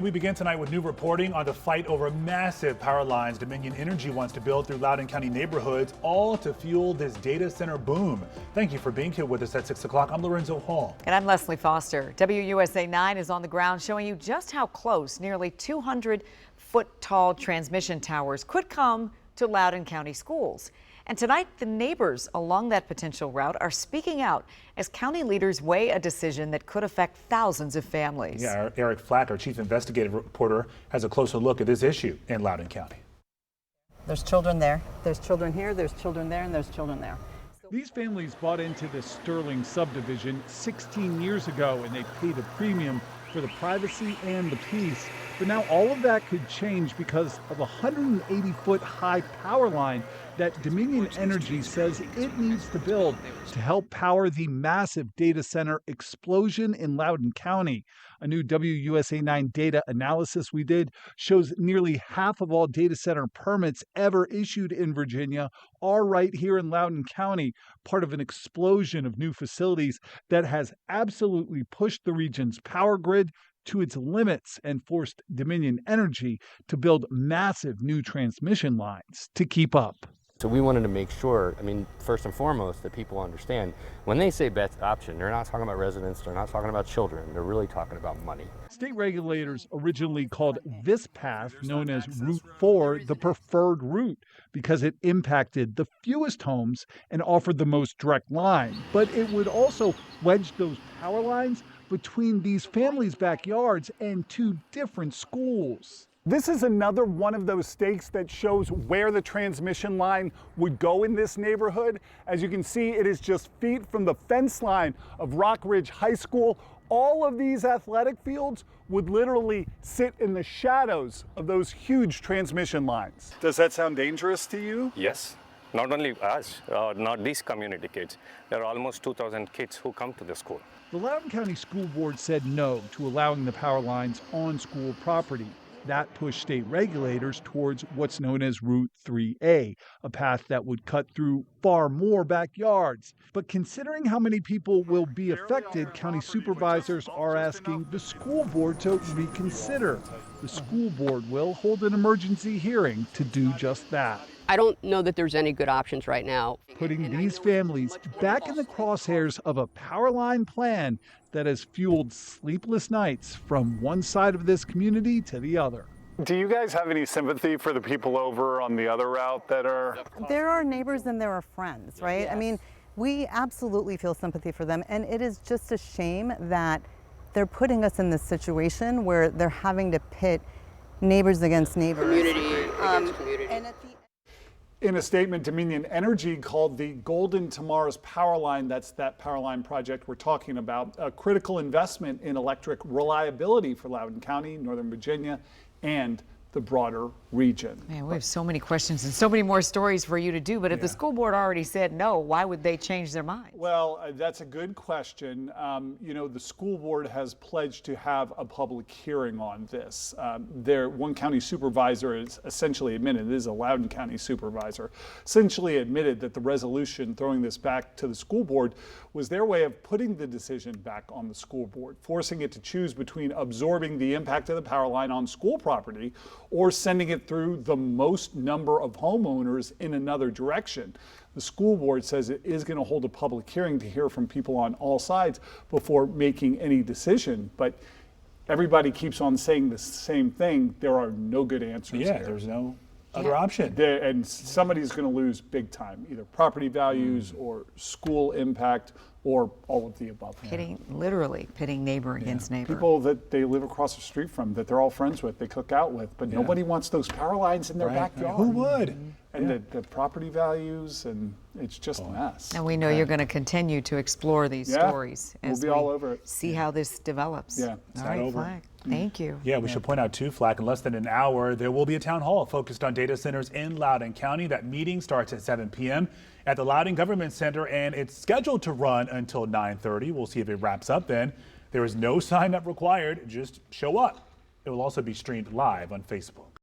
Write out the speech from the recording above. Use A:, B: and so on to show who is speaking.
A: We begin tonight with new reporting on the fight over massive power lines Dominion Energy wants to build through Loudoun County neighborhoods, all to fuel this data center boom. Thank you for being here with us at 6 o'clock. I'm Lorenzo Hall.
B: And I'm Leslie Foster. WUSA 9 is on the ground showing you just how close nearly 200-foot-tall transmission towers could come to Loudoun County schools. And tonight, the neighbors along that potential route are speaking out as county leaders weigh a decision that could affect thousands of families.
A: Yeah, Eric Flack, our chief investigative reporter, has a closer look at this issue in Loudoun County.
C: There's children there, there's children here, there's children there, and there's children there.
D: These families bought into this Sterling subdivision 16 years ago, and they paid a premium for the privacy and the peace. But now all of that could change because of a 180-foot high power line that Dominion Energy says it needs to build to help power the massive data center explosion in Loudoun County. A new WUSA 9 data analysis we did shows nearly half of all data center permits ever issued in Virginia are right here in Loudoun County, part of an explosion of new facilities that has absolutely pushed the region's power grid to its limits and forced Dominion Energy to build massive new transmission lines to keep up.
E: So we wanted to make sure, first and foremost, that people understand when they say best option, they're not talking about residents, they're not talking about children, they're really talking about money.
D: State regulators originally called this path, known as Route 4, the preferred route because it impacted the fewest homes and offered the most direct line. But it would also wedge those power lines between these families' backyards and two different schools.
F: This is another one of those stakes that shows where the transmission line would go in this neighborhood. As you can see, it is just feet from the fence line of Rock Ridge High School. All of these athletic fields would literally sit in the shadows of those huge transmission lines. Does that sound dangerous to you?
G: Yes. Not only us, not these community kids. There are almost 2,000 kids who come to the school.
D: The Loudoun County School Board said no to allowing the power lines on school property. That pushed state regulators towards what's known as Route 3A, a path that would cut through far more backyards. But considering how many people will be affected, county supervisors are asking the school board to reconsider. The school board will hold an emergency hearing to do just that.
H: I don't know that there's any good options right now.
D: Putting these families back in the crosshairs of a power line plan that has fueled sleepless nights from one side of this community to the other.
F: Do you guys have any sympathy for the people over on the other route that are?
C: There are neighbors and there are friends, right?
H: Yes.
C: We absolutely feel sympathy for them, and it is just a shame that they're putting us in this situation where they're having to pit neighbors against neighbors.
H: Community against community.
C: And at the
F: In a statement, Dominion Energy called the Golden to Mars power line, that's that power line project we're talking about, a critical investment in electric reliability for Loudoun County, Northern Virginia, and the broader region.
B: Man, we have so many questions and so many more stories for you to do, but if the school board already said no, why would they change their mind?
F: Well, that's a good question. The school board has pledged to have a public hearing on this. One county supervisor is essentially admitted, this is a Loudoun County supervisor, essentially admitted that the resolution throwing this back to the school board was their way of putting the decision back on the school board, forcing it to choose between absorbing the impact of the power line on school property or sending it through the most number of homeowners in another direction. The school board says it is going to hold a public hearing to hear from people on all sides before making any decision. But everybody keeps on saying the same thing. There are no good answers here.
A: There's no other option.
F: And somebody's going to lose big time, either property values or school impact or all of the above.
B: Literally pitting neighbor against neighbor.
F: People that they live across the street from, that they're all friends with, they cook out with, but nobody wants those power lines in their backyard.
A: Who would?
F: And the property values, and it's just a mess.
B: And we know you're going to continue to explore these stories as
F: we'll be all over it.
B: See how this develops.
F: Yeah, it's
B: all
F: not
B: right,
F: over.
B: Flack. Thank you.
A: Yeah, we should point out too, Flack, in less than an hour, there will be a town hall focused on data centers in Loudoun County. That meeting starts at 7 p.m. at the Loudoun Government Center, and it's scheduled to run until 9:30. We'll see if it wraps up then. There is no sign up required. Just show up. It will also be streamed live on Facebook.